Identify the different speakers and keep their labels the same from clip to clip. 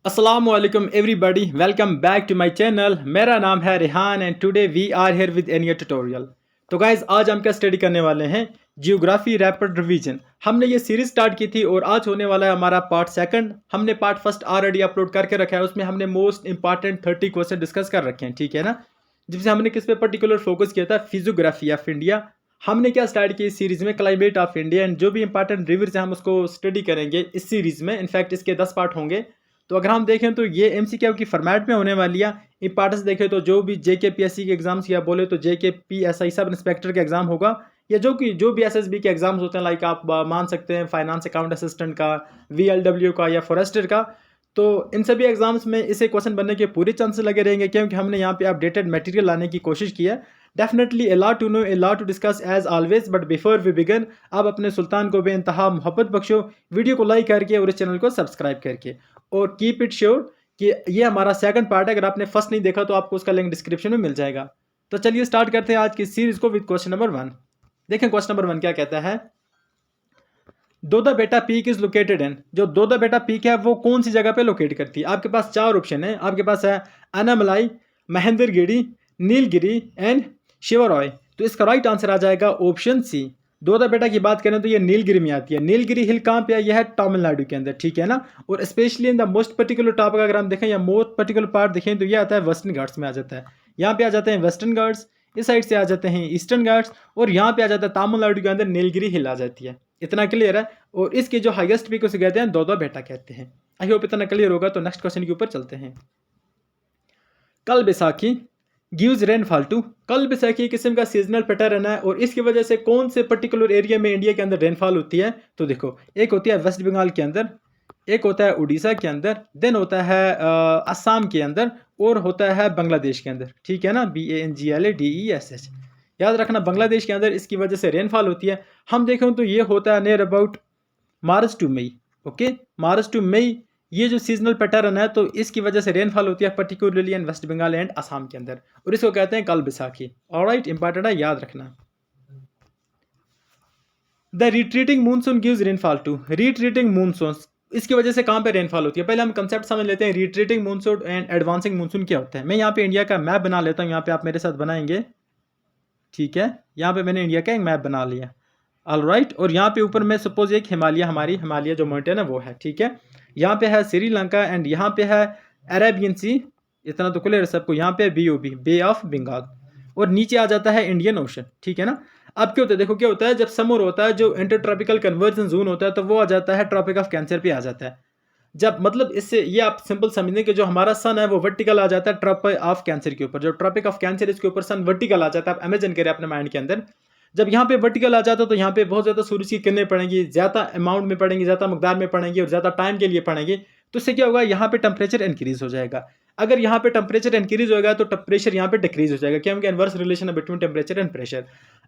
Speaker 1: Assalamualaikum everybody, welcome back to my channel। मेरा नाम है Rehan and today we are here with any tutorial. तो guys आज हम क्या स्टडी करने वाले हैं, जियोग्राफी रैपिड रिवीजन। हमने ये सीरीज स्टार्ट की थी और आज होने वाला है हमारा पार्ट सेकंड। हमने पार्ट फर्स्ट ऑलरेडी अपलोड करके रखा है, उसमें हमने मोस्ट इंपॉर्टेंट 30 क्वेश्चन डिस्कस कर रखे हैं, ठीक है ना। जिससे हमने किस पे पर्टिकुलर फोकस किया था, फिजियोग्राफी ऑफ इंडिया। हमने क्या स्टार्ट किया इस सीरीज में, क्लाइमेट ऑफ इंडिया एंड जो भी इंपॉर्टेंट रिवर्स है हम उसको स्टडी करेंगे इस सीरीज में। इनफैक्ट इसके 10 पार्ट होंगे। तो अगर हम देखें तो ये एमसीक्यू की फॉर्मेट में होने वाली है। इंपॉर्टेंस देखें तो जो भी जेकेपीएससी के एग्जाम्स या बोले तो जेकेपीएसआई सब इंस्पेक्टर का एग्जाम होगा, या जो भी एसएसबी के एग्जाम्स होते हैं, लाइक आप मान सकते हैं फाइनेंस अकाउंट असिस्टेंट का, वीएलडब्ल्यू का या फॉरेस्टर का। तो इन सभी एग्जाम्स में इसे क्वेश्चन बनने के पूरे चांसेस लगे रहेंगे, क्योंकि हमने यहाँ पे अपडेटेड मटेरियल लाने की कोशिश की है। Definitely a lot to know, a lot to discuss as always, but before we begin आप अपने सुल्तान को बेइंतहा मोहब्बत बख्शो, वीडियो को लाइक करके और इस चैनल को सब्सक्राइब करके, और कीप इट श्योर कि ये हमारा सेकंड पार्ट है। अगर आपने फर्स्ट नहीं देखा तो आपको उसका लिंक डिस्क्रिप्शन में मिल जाएगा। तो चलिए स्टार्ट करते हैं आज की सीरीज को विद क्वेश्चन नंबर 1। देखें क्वेश्चन नंबर 1 क्या कहता है। दोदा बेटा पीक इज लोकेटेड इन, जो दोदा बेटा पीक है वो कौन सी जगह पे लोकेट करती है। आपके पास 4 ऑप्शन है। आपके पास है अनामलाई, महेंद्रगिरी, नीलगिरी एंड शिवरॉय। तो इसका राइट आंसर आ जाएगा ऑप्शन सी। दोदा बेटा की बात करें तो ये नीलगिरी में आती है। नीलगिरी हिल कहाँ पे है, यह है तमिलनाडु के अंदर, ठीक है ना। और specially in the most particular topic अगर हम देखें या मोस्ट पर्टिकुलर पार्ट देखें तो ये आता है वेस्टर्न घाट्स में आ जाता है। यहाँ पे आ जाते हैं वेस्टर्न घाट्स, इस साइड से आ जाते हैं ईस्टर्न घाट्स, और यहाँ पे आ जाता है तमिलनाडु के अंदर नीलगिरी हिल आ जाती है। इतना क्लियर है। और इसके जो हाईएस्ट पीक उसे कहते हैं दोदा बेटा कहते हैं। आई होप इतना क्लियर होगा। तो नेक्स्ट क्वेश्चन के ऊपर चलते हैं। कल बैसाखी गिव्स रेनफॉल टू, कल बैसाखी एक किस्म का सीजनल पैटर्न है, और इसकी वजह से कौन से पर्टिकुलर एरिया में इंडिया के अंदर रेनफॉल होती है। तो देखो, एक होती है वेस्ट बंगाल के अंदर, एक होता है उड़ीसा के अंदर, देन होता है असम के अंदर, और होता है बांग्लादेश के अंदर, ठीक है ना। BANGLADESS याद रखना, बांग्लादेश के अंदर इसकी वजह से रेनफॉल होती है। हम देखें तो ये होता है near about March to May. Okay, March to May ये जो सीजनल पैटर्न है, तो इसकी वजह से रेनफॉल होती है particularly in West Bengal and Assam के अंदर, और इसको कहते हैं कल बैसाखी। ऑलराइट, इंपॉर्टेंट है, याद रखना। The retreating monsoon gives rainfall too, retreating monsoon इसकी वजह से कहाँ पे रेनफॉल होती है। पहले हम कंसेप्ट समझ लेते हैं, retreating monsoon and advancing monsoon क्या होता है। मैं यहाँ पे इंडिया का मैप बना लेता हूँ, यहाँ पे आप मेरे साथ बनाएंगे, ठीक है। यहाँ पे मैंने इंडिया का एक मैप बना लिया, ऑलराइट। और यहाँ पे ऊपर में सपोज एक हिमालय, हमारी हिमालय जो माउंटेन है वो है, ठीक है। यहाँ पे है श्रीलंका एंड यहाँ पे है अरेबियन सी, इतना तो क्लियर है सबको। यहाँ पे BOB, बे ऑफ बंगाल, और नीचे आ जाता है इंडियन ओशन, ठीक है ना। अब क्या होता है, देखो क्या होता है, जब समर होता है जो इंटर ट्रॉपिकल कन्वर्जन जोन होता है, तो वो आ जाता है ट्रॉपिक ऑफ कैंसर पे आ जाता है। जब मतलब इससे ये आप सिंपल समझें कि जो हमारा सन है वो वर्टिकल आ जाता है ट्रॉपिक ऑफ कैंसर के ऊपर। जो ट्रॉपिक ऑफ कैंसर इसके ऊपर सन वर्टिकल आ जाता है। आप इमेजिन करें अपने माइंड के अंदर, जब यहाँ पे वर्टिकल आ जाता है तो यहाँ पे बहुत ज़्यादा सूरज की किरणें पड़ेंगी, ज़्यादा अमाउंट में पड़ेंगी, ज़्यादा मकदार में पड़ेंगी, और ज़्यादा टाइम के लिए पड़ेंगी। तो इससे क्या होगा, यहाँ पे टेम्परेचर इंक्रीज हो जाएगा। अगर यहाँ पे टेम्परेचर इंक्रीज होगा तो प्रेशर यहाँ पे डिक्रीज हो जाएगा, क्योंकि इनवर्स रिलेशन है बिटवीन टेम्परेचर एंड प्रेशर।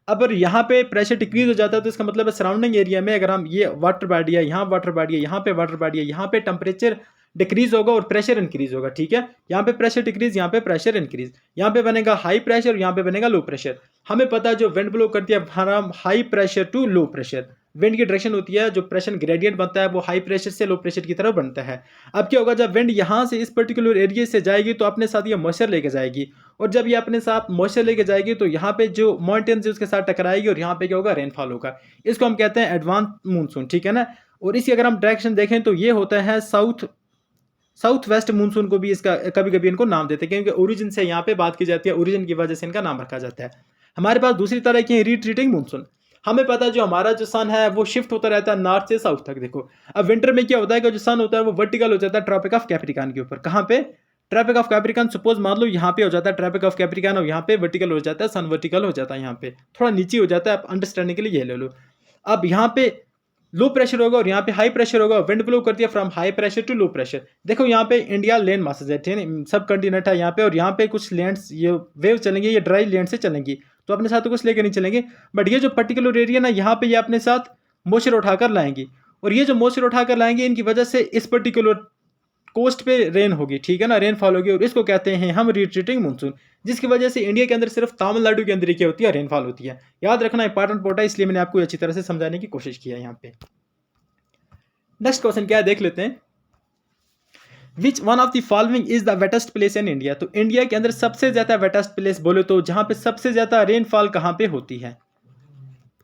Speaker 1: अगर यहाँ पे प्रेशर डिक्रीज हो जाता है तो इसका मतलब है सराउंडिंग एरिया में, अगर हम ये वाटर बॉडी है, यहाँ वाटर बॉडी है, यहाँ पे वाटर बॉडी है, यहाँ पे टेम्परेचर डिक्रीज होगा और प्रेशर इंक्रीज होगा, ठीक है। यहाँ पे प्रेशर डिक्रीज, यहाँ पे प्रेशर इंक्रीज, यहाँ पे बनेगा हाई प्रेशर, यहाँ पे बनेगा लो प्रेशर। हमें पता है जो विंड ब्लो करती है हमारा high pressure to low pressure, wind की डायरेक्शन होती है, जो प्रेशर ग्रेडियंट बनता है वो हाई प्रेशर से लो प्रेशर की तरफ बनता है। अब क्या होगा, जब विंड यहाँ से इस पर्टिकुलर एरिया से जाएगी तो अपने साथ ये मॉइस्चर लेके जाएगी, और जब ये अपने साथ मॉइस्चर लेके जाएगी तो यहाँ पे जो माउंटेन्स है उसके साथ टकराएगी, और यहाँ पे क्या होगा, रेनफॉल होगा। इसको हम कहते हैं एडवांस मूनसून, ठीक है ना। और इसी अगर हम डायरेक्शन देखें तो ये होता है साउथ वेस्ट मूनसून को भी इसका कभी कभी इनको नाम देते हैं, क्योंकि ओरिजिन से यहाँ पे बात की जाती है, ओरिजिन की वजह से इनका नाम रखा जाता है। हमारे पास दूसरी तरह की रिट्रीटिंग मूनसून। हमें पता है जो हमारा जो सन है वो शिफ्ट होता रहता है नॉर्थ से साउथ तक। देखो अब विंटर में क्या होता है कि जो सन होता है वो वर्टिकल हो जाता है ट्रॉपिक ऑफ कैप्रिकॉर्न के ऊपर। कहाँ पे, ट्रॉपिक ऑफ कैप्रिकॉर्न, सपोज मान लो यहाँ पे हो जाता है ट्रॉपिक ऑफ कैप्रिकॉर्न, और यहाँ पे वर्टिकल हो जाता है, सन वर्टिकल हो जाता है, यहाँ पे थोड़ा नीचे हो जाता है। आप अंडरस्टैंडिंग के लिए ये ले लो। अब यहाँ पे लो प्रेशर होगा और यहाँ पे हाई प्रेशर होगा, विंड ब्लो करती है from high pressure to low pressure. देखो यहाँ पे इंडिया लैंड मासेज है, ठीक है, सब कंटिनेंट है यहाँ पे, और यहाँ पे कुछ लैंड्स ये वेव चलेंगे, ये ड्राई लैंड से चलेंगी, तो अपने साथ तो कुछ लेकर नहीं चलेंगे। बट ये जो पर्टिकुलर एरिया ना, यहाँ पे ये अपने साथ मॉइस्चर उठाकर लाएंगी, और ये जो मॉइस्चर उठाकर लाएंगे इनकी वजह से इस पर्टिकुलर कोस्ट पे रेन होगी, ठीक है ना, रेनफॉल होगी, और इसको कहते हैं हम रिट्रीटिंग मानसून, जिसकी वजह से इंडिया के अंदर सिर्फ तमिलनाडु के अंदर ही क्या होती है, रेनफॉल होती है। याद रखना इंपॉर्टेंट पॉइंट है, इसलिए मैंने आपको अच्छी तरह से समझाने की कोशिश की है यहाँ पे। नेक्स्ट क्वेश्चन क्या है देख लेते हैं। विच one of the following is the wettest place in India. तो इंडिया के अंदर सबसे ज़्यादा वेटेस्ट प्लेस बोले तो जहाँ पे सबसे ज़्यादा रेनफॉल कहाँ पे होती है,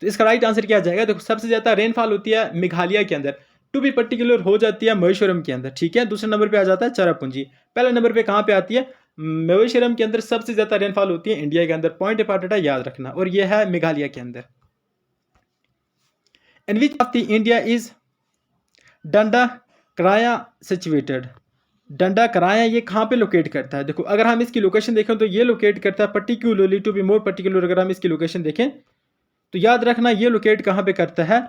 Speaker 1: तो इसका राइट आंसर क्या जाएगा। देखो सबसे ज़्यादा रेनफॉल होती है मेघालय के अंदर, टू बी पर्टिकुलर हो जाती है महेश्वरम के अंदर, ठीक है। दूसरे नंबर पे आ जाता है चेरापूंजी। पहले नंबर पे कहाँ पे आती है, महेश्वरम के अंदर सबसे ज़्यादा रेनफॉल होती है इंडिया के अंदर। पॉइंट इंपॉर्टेंट है, याद रखना, और यह है मेघालय के अंदर। In which of the India is Dandakaranya situated. डंडा कराया ये कहाँ पे लोकेट करता है। देखो अगर हम इसकी लोकेशन देखें तो ये लोकेट करता है particularly, to be more particular अगर हम इसकी लोकेशन देखें तो याद रखना ये लोकेट कहाँ पे करता है,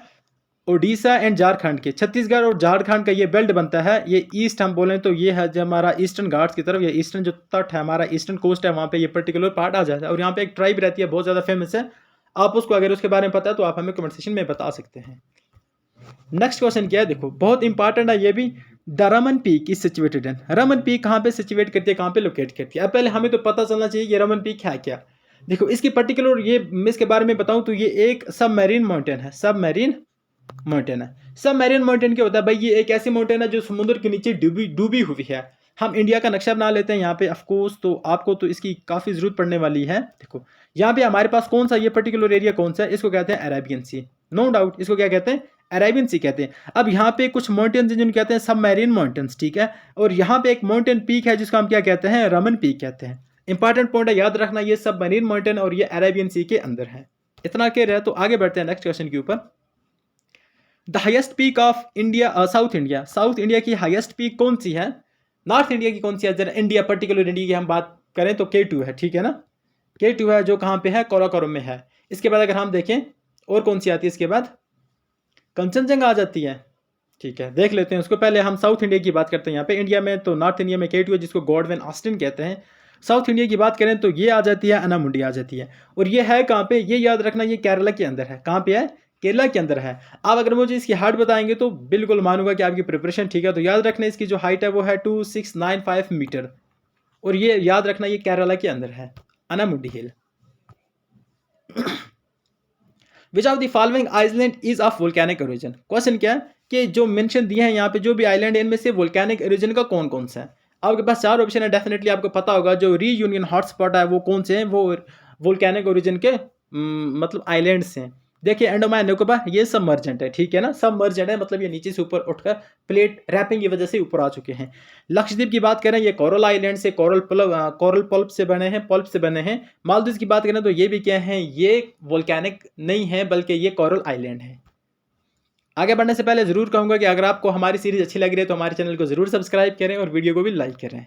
Speaker 1: ओडिशा एंड झारखंड के, छत्तीसगढ़ और झारखंड का ये बेल्ट बनता है। ये ईस्ट हम बोलें तो ये है जो हमारा ईस्टर्न घाट्स की तरफ, या ईस्टर्न जो तट है हमारा, ईस्टर्न कोस्ट है, वहाँ पे ये पर्टिकुलर पार्ट आ जाता है। और यहाँ पे एक ट्राइब रहती है बहुत ज़्यादा फेमस है, आप उसको अगर उसके बारे में पता है तो आप हमें कमेंट सेक्शन में बता सकते हैं। नेक्स्ट क्वेश्चन क्या है, देखो बहुत इंपॉर्टेंट है ये भी। The Raman peak is situated in. Raman peak कहाँ पे सिचुएट करती है, कहाँ पे लोकेट करती है। अब पहले हमें तो पता चलना चाहिए ये रमन पीक है क्या। देखो इसकी पर्टिकुलर ये मैं इसके बारे में बताऊं तो ये एक सबमरीन माउंटेन है। सबमरीन माउंटेन है। सबमरीन माउंटेन क्या होता है भाई, ये एक ऐसी माउंटेन है जो समुद्र के नीचे डूबी हुई है। हम इंडिया का नक्शा बना लेते हैं यहाँ पे ऑफकोर्स, तो आपको तो इसकी काफ़ी ज़रूरत पड़ने वाली है। देखो यहाँ पे हमारे पास कौन सा ये पर्टिकुलर एरिया कौन सा है, इसको कहते हैं अरेबियन सी, नो डाउट इसको क्या कहते हैं, अरेबियन सी कहते हैं। अब यहाँ पे कुछ माउंटेन्स जिनको कहते हैं सबमरीन माउंटेन्स, ठीक है। और यहाँ पे एक माउंटेन पीक है जिसको हम क्या कहते हैं, रमन पीक कहते हैं। इंपॉर्टेंट पॉइंट है, याद रखना ये सबमरीन माउंटेन और ये अरेबियन सी के अंदर है। इतना क्लियर है, तो आगे बढ़ते हैं नेक्स्ट क्वेश्चन के ऊपर। The highest peak of India, south India, south India की हाईएस्ट पीक कौन सी है, नॉर्थ इंडिया की कौन सी है। जरा इंडिया पर्टिकुलर इंडिया की हम बात करें तो K2 है, ठीक है ना। K2 है जो कहाँ पे है, काराकोरम में है। इसके बाद अगर हम देखें और कौन सी आती है, इसके बाद कंचनजंगा आ जाती है, ठीक है। देख लेते हैं उसको, पहले हम साउथ इंडिया की बात करते हैं। यहाँ पे इंडिया में तो नॉर्थ इंडिया में K2 है जिसको गॉडविन ऑस्टिन कहते हैं। साउथ इंडिया की बात करें तो ये आ जाती है अनामुंडी आ जाती है। और ये है कहाँ पे, ये याद रखना ये केरला के अंदर है। कहाँ पे है, केरला के अंदर है। आप अगर मुझे इसकी हाइट बताएंगे तो बिल्कुल मानूंगा कि आपकी प्रिपरेशन ठीक है। तो याद रखना इसकी जो हाइट है वो है 2695 मीटर, और ये याद रखना ये केरला के अंदर है, Anamudi hill. Which of the following island is of volcanic origin. Question क्या है कि जो मेंशन दिए हैं यहाँ पे जो भी आइलैंड है इनमें से वोल्केनिक ओरिजिन का कौन कौन सा है। आपके पास 4 ऑप्शन है, डेफिनेटली आपको पता होगा। जो रीयूनियन हॉटस्पॉट है वो कौन से हैं, वो वोल्केनिक ओरिजिन के मतलब आइलैंड्स हैं। देखिए अंडमान निकोबार ये सबमर्जेंट है, ठीक है ना। सबमर्जेंट है मतलब ये नीचे से ऊपर उठकर प्लेट रैपिंग की वजह से ऊपर आ चुके हैं। लक्षद्वीप की बात करें ये कोरल आइलैंड से, कोरल पल्प से बने हैं, पल्प से बने हैं। मालदीव की बात करें तो ये भी क्या है, ये वोल्केनिक नहीं है बल्कि ये कोरल आइलैंड है। आगे बढ़ने से पहले जरूर कहूंगा कि अगर आपको हमारी सीरीज अच्छी लग रही है तो हमारे चैनल को जरूर सब्सक्राइब करें और वीडियो को भी लाइक करें।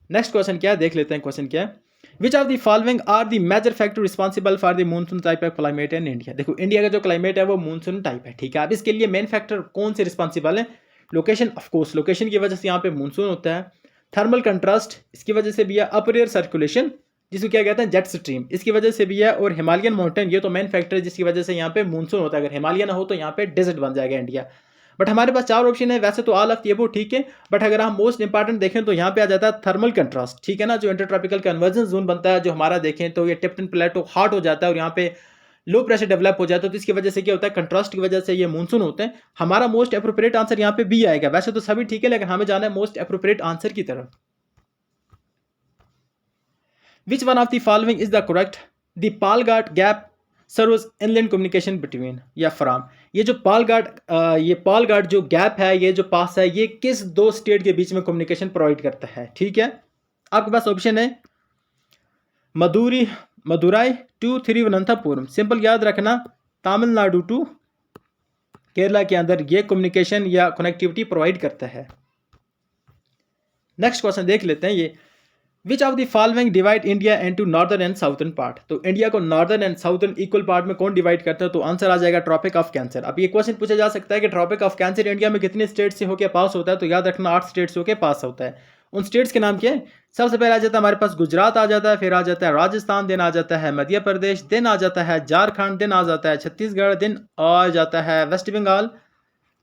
Speaker 1: नेक्स्ट क्वेश्चन क्या है, देख लेते हैं। क्वेश्चन क्या है, which of the following are the major factor responsible for the monsoon type of climate in India. देखो इंडिया का जो क्लाइमेट है वो मूनसून टाइप है, ठीक है। अब इसके लिए मेन फैक्टर कौन से रिस्पॉन्सिबल है, लोकेशन, ऑफकोर्स लोकेशन की वजह से यहाँ पे मूनसून होता है। थर्मल कंट्रास्ट इसकी वजह से भी है। अपर एयर सर्कुलेशन जिसको क्या कहते हैं, जेट स्ट्रीम, इसकी वजह से भी है। और हिमालयन माउंटेन ये तो मेन फैक्टर है जिसकी वजह से यहाँ पे मूनसून होता है। अगर हिमालय ना हो तो यहाँ पे डेजर्ट बन जाएगा इंडिया। बट हमारे पास 4 ऑप्शन है, वैसे तो ऑल ऑफ ये वो ठीक है। बट अगर हम मोस्ट इंपॉर्टेंट देखें तो यहाँ पे आ जाता है थर्मल कंट्रास्ट, ठीक है ना। जो इंटरट्रॉपिकल कन्वर्जन जोन बनता है जो हमारा देखें तो ये टिप्टन प्लेटो हॉट हो जाता है और यहाँ पे लो प्रेशर डेवलप हो जाता है। तो इसकी वजह से क्या होता है, कंट्रास्ट की वजह से ये मूनसून होते हैं। हमारा मोस्ट अप्रोप्रिएट आंसर यहाँ पे बी आएगा। वैसे तो सभी ठीक है लेकिन हमें जाना है मोस्ट अप्रोप्रिएट आंसर की तरफ। विच one of the following is the correct, the Palghat gap serves inland communication between या फ्रॉम। ये जो पालघाट जो गैप है, ये जो पास है, ये किस 2 स्टेट के बीच में कम्युनिकेशन प्रोवाइड करता है, ठीक है। आपके पास ऑप्शन है मदुराई टू थिरुवनंतपुरम। सिंपल याद रखना, तमिलनाडु टू केरला के अंदर ये कम्युनिकेशन या कनेक्टिविटी प्रोवाइड करता है। नेक्स्ट क्वेश्चन देख लेते हैं ये, विच of the following divide India into northern and southern part. तो इंडिया को northern and southern equal part में कौन डिवाइड करता है, तो आंसर आ जाएगा ट्रॉपिक ऑफ कैंसर। अब ये क्वेश्चन पूछा जा सकता है कि ट्रॉपिक ऑफ कैंसर इंडिया में कितने स्टेट से होकर पास होता है, तो याद रखना 8 स्टेट से होकर पास होता है। उन स्टेट्स के नाम क्या है, सबसे पहले आ जाता है हमारे पास गुजरात आ जाता है, फिर आ जाता है राजस्थान, दिन आ जाता है मध्य प्रदेश, दिन आ जाता है झारखंड, दिन आ जाता है छत्तीसगढ़, दिन आ जाता है वेस्ट बंगाल,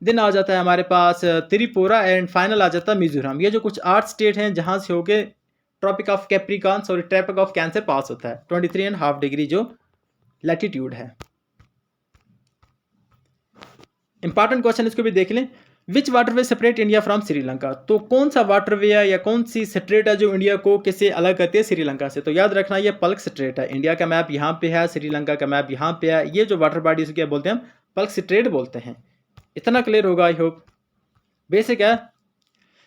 Speaker 1: दिन आ जाता है हमारे पास त्रिपुरा, एंड फाइनल आ जाता है मिजोरम। ये जो कुछ 8 स्टेट हैं जहां से होके Tropic of Capricorn sorry Tropic of Cancer पास होता है। 23.5 डिग्री जो लैटिट्यूड है। इंपॉर्टेंट क्वेश्चन इसको भी देख लें, which waterway separate India from Sri Lanka, तो कौन सा वाटरवे है या कौन सी स्ट्रेट है जो इंडिया को किससे अलग करती है श्रीलंका से। तो याद रखना ये पल्क स्ट्रेट है। इंडिया का मैप यहाँ पे है, श्रीलंका का मैप यहाँ पे है। ये जो वाटर बॉडी क्या बोलते हैं हम, पल्क स्ट्रेट बोलते हैं। इतना क्लियर होगा आई होप। बेसिक है।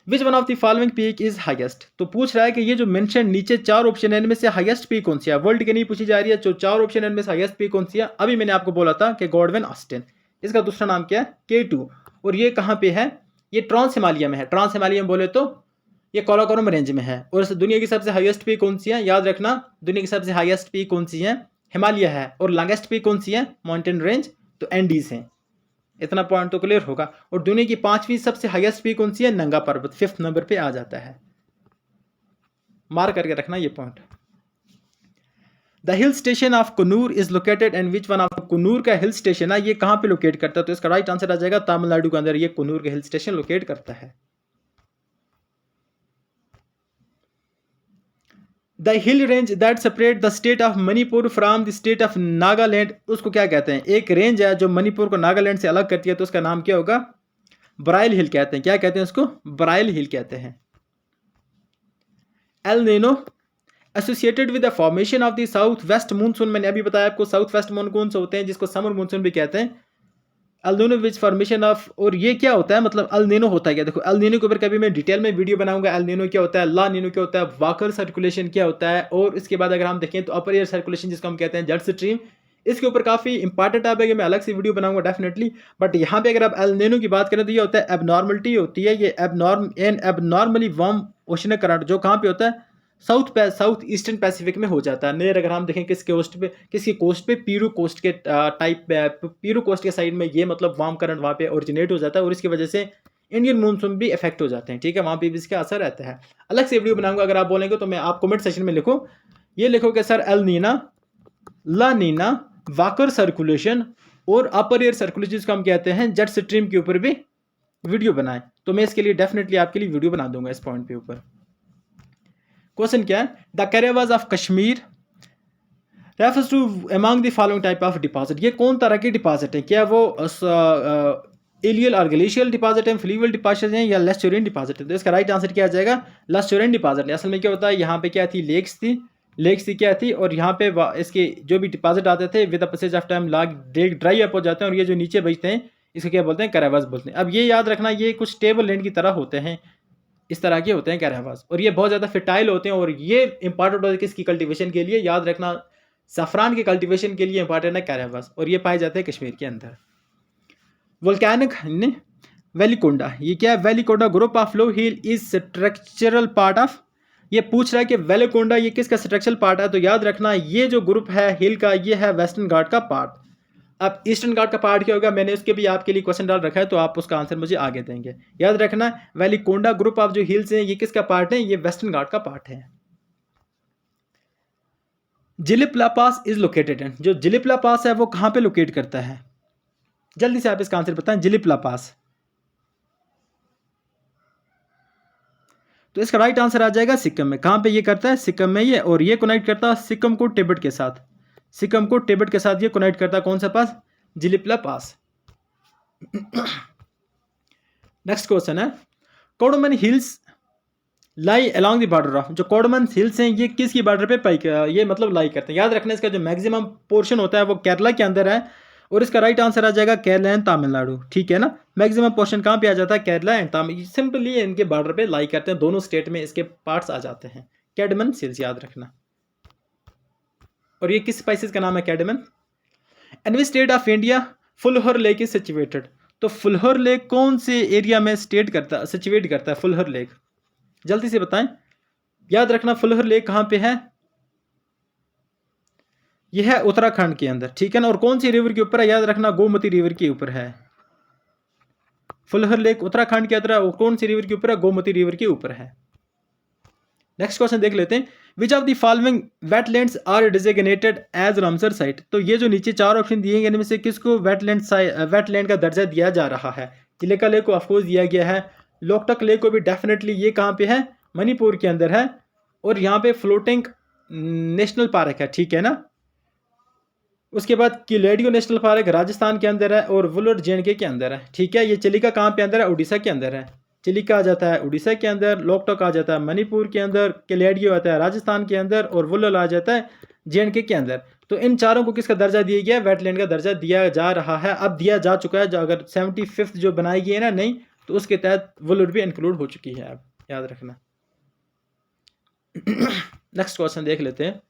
Speaker 1: विच one of the following peak is highest, तो पूछ रहा है कि ये जो मेंशन नीचे 4 ऑप्शन है इनमें से हाईएस्ट पीक कौन सी है। वर्ल्ड की नहीं पूछी जा रही है, जो 4 ऑप्शन है इनमें से हाईएस्ट पीक कौन सी है। अभी मैंने आपको बोला था कि गॉडविन ऑस्टिन, इसका दूसरा नाम क्या है K2, और ये कहाँ पे है, ये ट्रांस हिमालय में है। ट्रांस हिमालय में बोले तो ये काराकोरम रेंज में है। और दुनिया की सबसे हाईएस्ट पीक कौन सी है, याद रखना दुनिया की सबसे हाईएस्ट पीक कौन सी है, हिमालय है। और लॉन्गेस्ट पीक कौन सी है, माउंटेन रेंज, तो एंडीज है। इतना पॉइंट तो क्लियर होगा। और दुनिया की 5वीं सबसे हाईएस्ट पीक कौन सी है, नंगा पर्वत 5th नंबर पे आ जाता है। मार्क करके रखना ये point. The hill station of Coonoor is located and which one of Coonoor का हिल स्टेशन है ये कहाँ पे लोकेट करता है, तो इसका राइट आंसर आ जाएगा तमिलनाडु के अंदर ये कुन्नूर का हिल स्टेशन लोकेट करता है। The hill range that separate the state of Manipur from the state of Nagaland, उसको क्या कहते हैं। एक रेंज है जो मणिपुर को नागालैंड से अलग करती है, तो उसका नाम क्या होगा, ब्राइल हिल कहते हैं। क्या कहते हैं उसको, ब्राइल हिल कहते हैं। El Nino associated with the formation of the south west monsoon, मैंने अभी बताया आपको साउथ वेस्ट मानसून होते हैं जिसको समर मानसून भी कहते हैं। El Nino which formation of, और ये क्या होता है, मतलब एल नीनो होता है क्या। देखो एल नीनो के ऊपर कभी मैं डिटेल में वीडियो बनाऊंगा। एल नीनो क्या होता है, ला नीनो क्या होता है, वाकर सर्कुलेशन क्या होता है, और इसके बाद अगर हम देखें तो अपर एयर सर्कुलेशन जिसको हम कहते हैं जेट स्ट्रीम, इसके ऊपर काफ़ी इंपॉर्टेंट टॉपिक है, मैं अलग से वीडियो बनाऊंगा डेफिनेटली। बट यहाँ पे अगर आप एल नीनो की बात करें तो ये होता है एबनॉर्मलिटी होती है, ये एबनॉर्मली वार्म ओशन करंट जो कहाँ पे होता है, साउथ ईस्टर्न पैसिफिक में हो जाता है। नियर अगर हम देखें किसकी कोस्ट पे पीरू कोस्ट के टाइप पीरू कोस्ट के साइड में ये मतलब वार्म करंट वहाँ पे ओरिजिनेट हो जाता है, और इसकी वजह से इंडियन मानसून भी इफेक्ट हो जाते हैं। ठीक है, वहाँ पे भी इसका असर रहता है। अलग से वीडियो बनाऊंगा, अगर आप बोलेंगे तो मैं आप कमेंट सेक्शन में लिखो, ये लिखो कि सर एल नीना, ला नीना, वाकर सर्कुलेशन और अपर एयर सर्कुलेशन जिसको हम कहते हैं जेट स्ट्रीम के ऊपर भी वीडियो बनाएं, तो मैं इसके लिए डेफिनेटली आपके लिए वीडियो बना दूंगा इस पॉइंट के ऊपर। क्वेश्चन क्या है, the karewas of Kashmir refers to among the following type of deposit, ये कौन तरह के डिपॉजिट है, क्या वो एलियल और ग्लेशियल डिपॉजिट है, फ्लूवियल डिपॉजिट है, या लस्टोरियन डिपॉजिट है। तो इसका राइट आंसर क्या आ जाएगा, लस्टोरियन डिपॉजिट। असल में क्या होता है, यहाँ पे क्या थी, लेक्स थी क्या थी, और यहाँ पे इसके जो भी डिपॉजिट आते थे with the passage of time lake dry up हो जाते हैं, और ये जो नीचे बचते हैं इसको क्या बोलते हैं, कैरेवास बोलते हैं। अब ये याद रखना, ये कुछ टेबल लैंड की तरह होते हैं, इस तरह के होते हैं कैरेवास, और ये बहुत ज़्यादा फर्टाइल होते हैं, और ये इंपॉर्टेंट होता है किसकी कल्टीवेशन के लिए, याद रखना सफ़रान के कल्टीवेशन के लिए इंपॉर्टेंट है कैरेवास, और ये पाए जाते हैं कश्मीर के अंदर। वोल्केनिक वेलिकोंडा, ये क्या है, Velikonda group of low hill is structural part of, ये पूछ रहा है कि वेलिकोंडा ये किसका स्ट्रक्चरल पार्ट है, तो याद रखना ये जो ग्रुप है हिल का, ये है वेस्टर्न घाट का पार्ट। अब ईस्टर्न घाट का पार्ट क्या होगा, मैंने उसके भी आपके लिए क्वेश्चन डाल रखा है, तो आप उसका आंसर मुझे आगे देंगे। याद रखना वेलिकोंडा ग्रुप ऑफ जो हिल्स हैं ये किसका पार्ट है, ये वेस्टर्न घाट का पार्ट है। जिलिपला पास इज लोकेटेड इन, जो जिलिपला पास है वो कहाँ पे लोकेट करता है, जल्दी से आप इसका आंसर बताएं। जिलिपला पास, तो इसका राइट आंसर आ जाएगा सिक्किम में। कहाँ पे ये करता है, सिक्किम में ये, और ये कनेक्ट करता है सिक्किम को तिब्बत के साथ, सिक्किम को तिब्बत के साथ ये कनेक्ट करता है, कौन सा पास, जिलिपला पास। नेक्स्ट क्वेश्चन है, Cardamom hills lie along the border of, जो कोडमन हिल्स हैं ये किसकी बॉर्डर पे ये मतलब लाई करते हैं। याद रखना इसका जो मैक्सिमम पोर्शन होता है वो केरला के अंदर है, और इसका राइट आंसर आ जाएगा केरला एंड तमिलनाडु। ठीक है ना, मैक्सिमम पोर्शन कहाँ पे आ जाता है, केरला एंड तमिल, सिंपली इनके बॉर्डर पे लाई करते हैं, दोनों स्टेट में इसके पार्ट्स आ जाते हैं। कैडमन हिल्स याद रखना, और ये किस स्पाइसेस का नाम है, cardamom. And which state of India Phulhar lake is situated, तो फुलहर लेक कौन से एरिया में सिचुएट करता है फुलहर लेक, जल्दी से बताएं। याद रखना फुलहर लेक कहाँ पे है, यह है उत्तराखंड के अंदर। ठीक है ना, और कौन सी रिवर के ऊपर है, याद रखना गोमती रिवर के ऊपर है। फुलहर लेक उत्तराखंड के अंदर, और कौन सी रिवर के ऊपर है, गोमती रिवर के ऊपर है। नेक्स्ट क्वेश्चन देख लेते हैं, which of the following wetlands are designated as Ramsar site, तो ये जो नीचे 4 ऑप्शन दिए गए इनमें से किसको वेटलैंड का दर्जा दिया जा रहा है। चिलिका लेक को ऑफकोर्स दिया गया है, लोकटक लेक को भी डेफिनेटली, ये कहाँ पे है, मणिपुर के अंदर है, और यहाँ पे फ्लोटिंग नेशनल पार्क है। ठीक है ना, उसके बाद किलेडियो नेशनल पार्क राजस्थान के अंदर है और वुलर जे के अंदर है। ठीक है, ये चिलिका कहाँ पे अंदर है? उड़ीसा के अंदर है। चिलिका आ जाता है उड़ीसा के अंदर, लोकटोक आ जाता है मणिपुर के अंदर, किलेडियो आता है राजस्थान के अंदर और वुलर आ जाता है जे के अंदर। तो इन चारों को किसका दर्जा दिया गया? वेटलैंड का दर्जा दिया जा रहा है, अब दिया जा चुका है। जो अगर 75th जो बनाई गई है ना नई, तो उसके तहत वुलर भी इंक्लूड हो चुकी है, अब याद रखना। नेक्स्ट क्वेश्चन देख लेते हैं।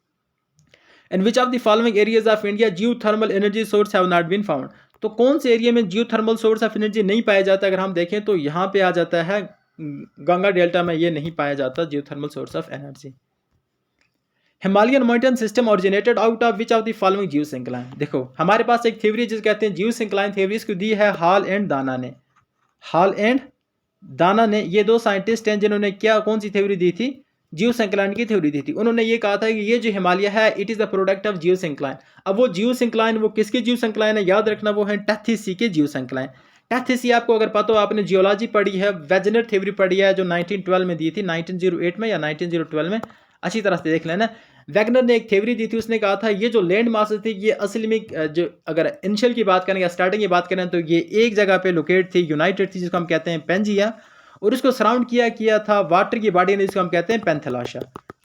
Speaker 1: In which of the following areas of India geothermal energy source have not been found? तो कौन से एरिया में जियोथर्मल सोर्स ऑफ एनर्जी नहीं पाया जाता? अगर हम देखें तो यहाँ पे आ जाता है गंगा डेल्टा में, ये नहीं पाया जाता geothermal source of energy. Himalayan mountain system originated out of which of the following geosyncline? देखो हमारे पास एक थ्योरी जिसे कहते हैं जियोसिंक्लाइन थ्योरी, इसको दी है हॉल एंड दाना ने। हॉल एंड दाना ने, ये दो साइंटिस्ट हैं जिन्होंने क्या कौन सी थ्योरी दी थी? जियोसिंक्लाइन की थ्योरी दी थी। उन्होंने ये कहा था कि ये जो हिमालय है it is the product of geosyncline. अब वो जियोसिंक्लाइन वो किसके जियोसिंक्लाइन है? याद रखना वो है टेथीसी के जियोसिंक्लाइन। टेथीसी आपको अगर पता हो, आपने जियोलॉजी पढ़ी है, वेजनर थ्योरी पढ़ी है जो 1912 में दी थी, 1908 में या 1912 में, अच्छी तरह से देख लेना। वैगनर ने एक थ्योरी दी थी, उसने कहा था ये जो लैंड मासेस थी ये असल में जो अगर इनिशियल की बात करें या स्टार्टिंग की बात करें तो ये एक जगह पे लोकेट थी, यूनाइटेड थी, जिसको हम कहते हैं पेंजिया, और इसको सराउंड किया था वाटर की बॉडी ने, जिसको हम कहते हैं पेंथलाशा।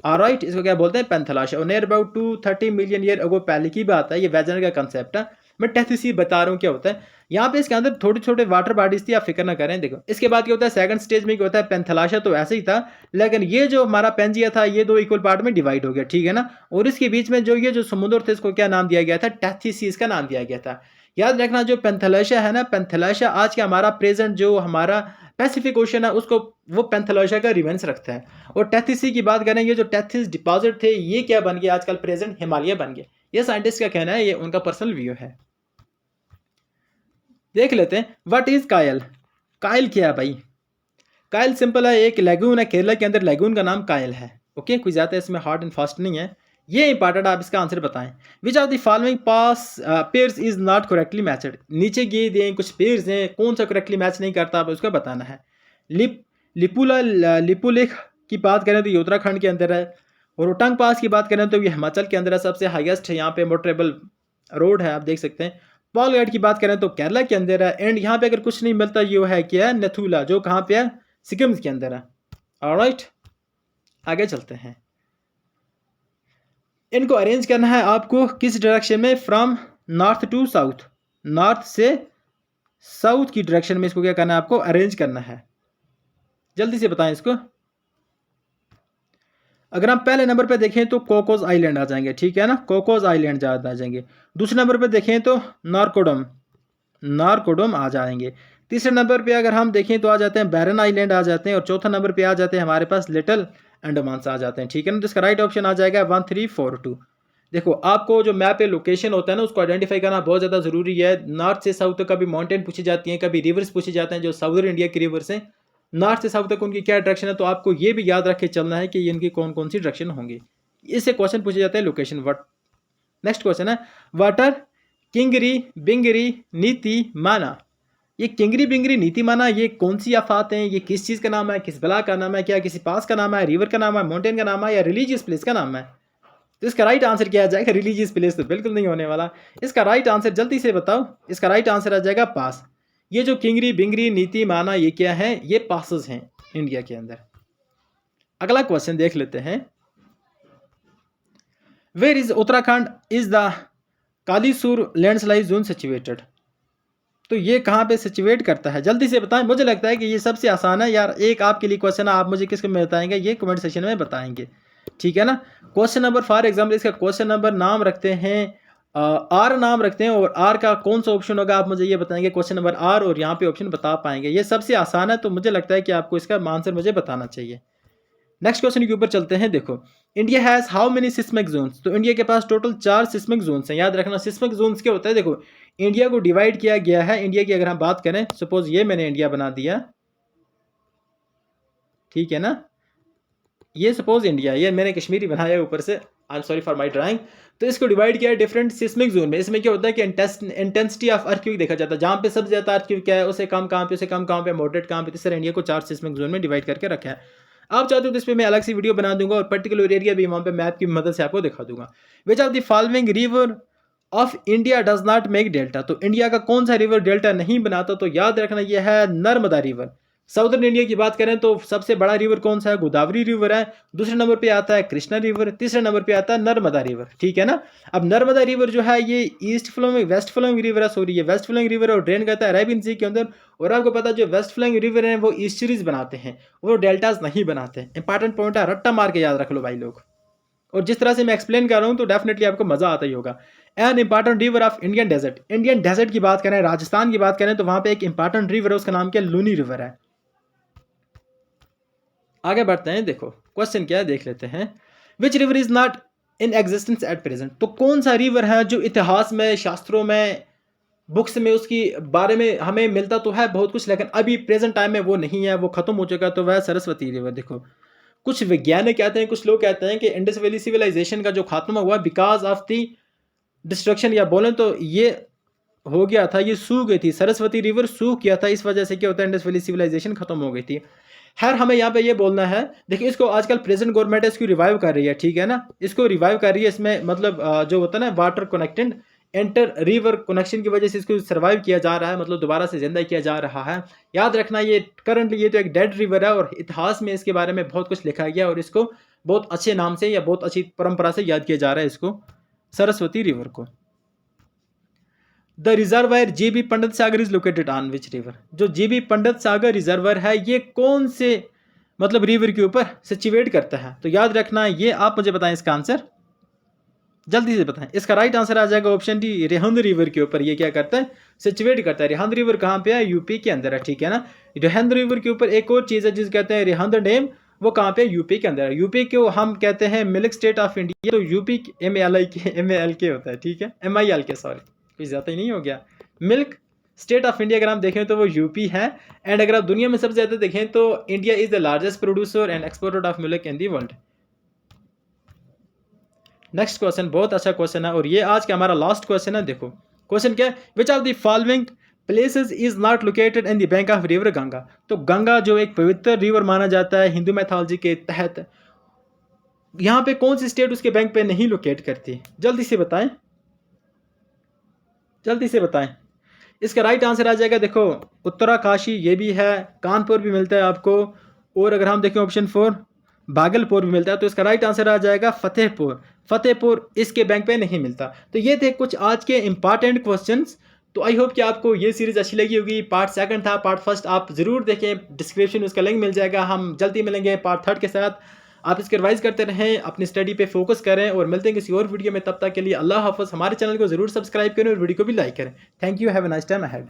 Speaker 1: ऑलराइट, इसको क्या बोलते हैं? पेंथलाशा। और near about 230 million year ago पहले की बात है, ये वैजनर का कंसेप्ट है। मैं टेथीसी बता रहा हूँ क्या होता है। यहाँ पे इसके अंदर थोड़े छोटे वाटर बॉडीज थी, आप फिक्र ना करें। देखो इसके बाद क्या होता है, सेकंड स्टेज में क्या होता है, पेंथलाशा तो ऐसे ही था, लेकिन ये जो हमारा पेंजिया था ये दो इक्वल पार्ट में डिवाइड हो गया, ठीक है ना। और इसके बीच में जो ये जो समुद्र थे इसको क्या नाम दिया गया था? टेथीसी इसका नाम दिया गया था। याद रखना जो पेंथलाशा है ना, पेंथलाशा आज का हमारा प्रेजेंट जो हमारा पैसिफिक ओशन है उसको वो पेंथलाशा का रिवेंस रखता है। और टेथीसी की बात करें, ये जो टेथीस डिपॉजिट थे ये क्या बन गया आजकल प्रेजेंट? हिमालय बन गए। ये साइंटिस्ट का कहना है, ये उनका पर्सनल व्यू है। देख लेते हैं व्हाट इज कायल। कायल क्या है भाई? कायल सिंपल है, एक लेगून है, केरला के अंदर लेगून का नाम कायल है। ओके, कोई ज़्यादा इसमें हार्ड एंड फास्ट नहीं है, ये इंपॉर्टेंट, आप इसका आंसर बताएं। विच of the following pass pairs is not correctly matched? नीचे ये दें कुछ पेयर्स हैं, कौन सा करेक्टली मैच नहीं करता, आप उसका बताना है। लिपुला लिपुलेख की बात करें तो ये उत्तराखंड के अंदर है, और रोहतांग पास की बात करें तो ये हिमाचल के अंदर है, सबसे हाईएस्ट है यहाँ पे मोटरेबल रोड है, आप देख सकते हैं। पॉल गाइड की बात करें तो केरला के अंदर है, एंड यहाँ पे अगर कुछ नहीं मिलता ये है क्या है? नथुला, जो कहाँ पे है? सिक्किम के अंदर है। ऑलराइट, आगे चलते हैं। इनको अरेंज करना है आपको किस डायरेक्शन में? From north to south, north से साउथ की डायरेक्शन में इसको क्या करना है? आपको अरेंज करना है। जल्दी से बताएं इसको। अगर हम पहले नंबर पे देखें तो कोकोस आइलैंड आ जाएंगे, ठीक है ना, कोकोस आइलैंड आ जाएंगे। दूसरे नंबर पे देखें तो नारकोडम आ जाएंगे। तीसरे नंबर पे अगर हम देखें तो आ जाते हैं बैरन आइलैंड आ जाते हैं, और चौथा नंबर पे आ जाते हैं हमारे पास लिटिल अंडमान आ जाते हैं, ठीक है ना। तो इसका राइट ऑप्शन आ जाएगा 1342। देखो आपको जो मैप पे लोकेशन होता है ना उसको आइडेंटिफाई करना बहुत ज़्यादा ज़रूरी है। नॉर्थ से साउथ तक कभी माउंटेन पूछी जाती हैं, कभी रिवर्स पूछे जाते हैं, जो साउदर्न इंडिया की रिवर्स हैं, नॉर्थ से साउथ तक उनकी क्या डायरेक्शन है, तो आपको ये भी याद रख के चलना है कि इनकी कौन कौन सी डायरेक्शन होंगी। इससे क्वेश्चन पूछे जाते हैं लोकेशन वट। नेक्स्ट क्वेश्चन है वाटर किंगरी बिंगरी नीति माना। ये किंगरी बिंगरी नीति माना ये कौन सी आफात हैं? ये किस चीज़ का नाम है? किस बला का नाम है? क्या किसी पास का नाम है, रिवर का नाम है, माउंटेन का नाम है, या रिलीजियस प्लेस का नाम है? तो इसका राइट आंसर क्या आ जाएगा? रिलीजियस प्लेस तो बिल्कुल नहीं होने वाला। इसका राइट आंसर जल्दी से बताओ। इसका राइट आंसर आ जाएगा पास। ये जो किंगरी बिंगरी नीति माना ये क्या है? ये पासेस हैं इंडिया के अंदर। अगला क्वेश्चन देख लेते हैं। Where is Uttarakhand is the Kaliasaur landslide zone situated? तो ये कहाँ पे सिचुएट करता है? जल्दी से बताएं। मुझे लगता है कि ये सबसे आसान है यार। एक आपके लिए क्वेश्चन है, आप मुझे किसके में बताएंगे? ये कमेंट सेक्शन में बताएंगे, ठीक है ना। क्वेश्चन नंबर फॉर एग्जाम्पल इसका क्वेश्चन नंबर नाम रखते हैं आर नाम रखते हैं, और आर का कौन सा ऑप्शन होगा आप मुझे ये बताएंगे। क्वेश्चन नंबर आर, और यहाँ पे ऑप्शन बता पाएंगे। ये सबसे आसान है, तो मुझे लगता है कि आपको इसका आंसर मुझे बताना चाहिए। नेक्स्ट क्वेश्चन के ऊपर चलते हैं। देखो India has how many seismic zones? तो इंडिया के पास टोटल 4 सिस्मिक जोन्स हैं। याद रखना सिस्मिक जोन्स क्या होता है। देखो इंडिया को डिवाइड किया गया है। इंडिया की अगर हम बात करें, सपोज ये मैंने इंडिया बना दिया, ठीक है ना, ये सपोज इंडिया, ये मैंने कश्मीरी बनाया ऊपर से, I am sorry for my drawing. तो इसको डिवाइड किया है डिफरेंट सिस्मिक जोन में। इसमें क्या होता है कि इंटेंसिटी ऑफ अर्थक्वेक देखा जाता है, जहाँ पे सबसे ज़्यादा अर्थक्वेक क्या है, उससे कम कहाँ पे, उससे कम कहाँ पे, मॉडरेट कहाँ पे। इस तरह इंडिया को 4 सिस्मिक जोन में डिवाइड करके रखा है। आप चाहते हो तो इस पर मैं अलग सी वीडियो बना दूंगा, और पर्टिकुलर एरिया भी वहाँ पे मैप की मदद से आपको दिखा दूंगा। विच of the following river of India does not make delta, तो इंडिया का कौन सा रिवर डेल्टा नहीं बनाता, तो याद रखना यह है नर्मदा रिवर। साउदर्न इंडिया की बात करें तो सबसे बड़ा रिवर कौन सा है, गोदावरी रिवर है। दूसरे नंबर पे आता है कृष्णा रिवर, तीसरे नंबर पे आता है नर्मदा रिवर, ठीक है ना। अब नर्मदा रिवर जो है ये east flowing west flowing river है, सॉरी ये वेस्ट फ्लोइंग रिवर है और ड्रेन करता है अरेबियन सी के अंदर। और आपको पता है जो वेस्ट फ्लोइंग रिवर है वो ईस्टरीज बनाते हैं, वो डेल्टाज नहीं बनाते हैं। इंपॉर्टेंट पॉइंट है, रट्टा मार के याद रख लो भाई लोग। और जिस तरह से मैं एक्सप्लेन कर रहा हूँ तो डेफिनेटली आपको मजा आता ही होगा। An important river of Indian desert, Indian desert की बात करें, राजस्थान की बात करें तो वहां पे एक इंपॉर्टेंट रिवर है, उसका नाम क्या है, लूनी रिवर है। आगे बढ़ते हैं, देखो क्वेश्चन क्या है देख लेते हैं। Which river is not in existence at present, तो कौन सा रिवर है जो इतिहास में, शास्त्रों में, बुक्स में उसकी बारे में हमें मिलता तो है बहुत कुछ, लेकिन अभी प्रेजेंट टाइम में वो नहीं है, वो खत्म हो चुका, तो वह सरस्वती रिवर। देखो कुछ वैज्ञानिक कहते हैं, कुछ लोग कहते हैं कि इंडस वैली सिविलाइजेशन का जो खात्मा हुआ बिकॉज ऑफ द डिस्ट्रक्शन, या बोलें तो ये हो गया था, ये सूख गई थी, सरस्वती रिवर सूख गया था, इस वजह से क्या होता है इंडस वैली सिविलाइजेशन खत्म हो गई थी। खैर हमें यहाँ पे ये बोलना है, देखिए इसको आजकल प्रेजेंट गवर्नमेंट इसको रिवाइव कर रही है, ठीक है ना, इसको रिवाइव कर रही है। इसमें मतलब जो होता है ना water connected enter river connection की वजह से इसको सर्वाइव किया जा रहा है, मतलब दोबारा से जिंदा किया जा रहा है। याद रखना ये करंटली ये तो एक डेड रिवर है और इतिहास में इसके बारे में बहुत कुछ लिखा गया और इसको बहुत अच्छे नाम से या बहुत अच्छी परंपरा से याद किया जा रहा है इसको, सरस्वती रिवर को। The reservoir GB Pandit Sagar is located on which river, जो जीबी पंडित सागर रिजर्वायर है ये कौन से मतलब रिवर के ऊपर सिचुएट करता है, तो याद रखना ये आप मुझे बताएं इसका आंसर, जल्दी से बताएं। इसका राइट आंसर आ जाएगा ऑप्शन डी, रिहंद रिवर के ऊपर ये क्या करता है, सिचुएट करता है। रिहंद रिवर कहाँ पे है, यूपी के अंदर है, ठीक है ना। रिहंद रिवर के ऊपर एक और चीज़ है जिसे कहते हैं रिहंद डैम, वो कहाँ पे, यूपी के अंदर है। यूपी को हम कहते हैं मिल्क स्टेट ऑफ इंडिया, तो यूपी MALK होता है, ठीक है, MILK, सॉरी कुछ ज़्यादा ही नहीं हो गया। मिल्क स्टेट ऑफ इंडिया अगर हम देखें तो वो यूपी है। एंड अगर आप दुनिया में सबसे ज़्यादा देखें तो India is the largest producer and exporter of milk in the world. Next question बहुत अच्छा क्वेश्चन है और ये आज का हमारा लास्ट क्वेश्चन है। देखो क्वेश्चन क्या है, which of the following places is not located in the bank of river Ganga, तो गंगा जो एक पवित्र रिवर माना जाता है हिंदू मैथोलॉजी के तहत, यहाँ पे कौन सी स्टेट उसके बैंक पे नहीं लोकेट करती, जल्दी से बताएं, जल्दी से बताएं। इसका राइट आंसर आ जाएगा, देखो उत्तराकाशी ये भी है, कानपुर भी मिलता है आपको, और अगर हम देखें ऑप्शन 4 भागलपुर भी मिलता है, तो इसका राइट आंसर आ जाएगा फतेहपुर। फतेहपुर इसके बैंक पे नहीं मिलता। तो ये थे कुछ आज के इंपॉर्टेंट क्वेश्चंस। तो आई होप कि आपको ये सीरीज़ अच्छी लगी होगी। पार्ट सेकंड था, पार्ट फर्स्ट आप ज़रूर देखें, डिस्क्रिप्शन में उसका लिंक मिल जाएगा। हम जल्दी मिलेंगे पार्ट थर्ड के साथ। आप इसके रिवाइज करते रहें, अपनी स्टडी पे फोकस करें और मिलते हैं किसी और वीडियो में। तब तक के लिए अल्लाह हाफ़िज़। हमारे चैनल को ज़रूर सब्सक्राइब करें और वीडियो को भी लाइक करें। Thank you, have a nice time ahead.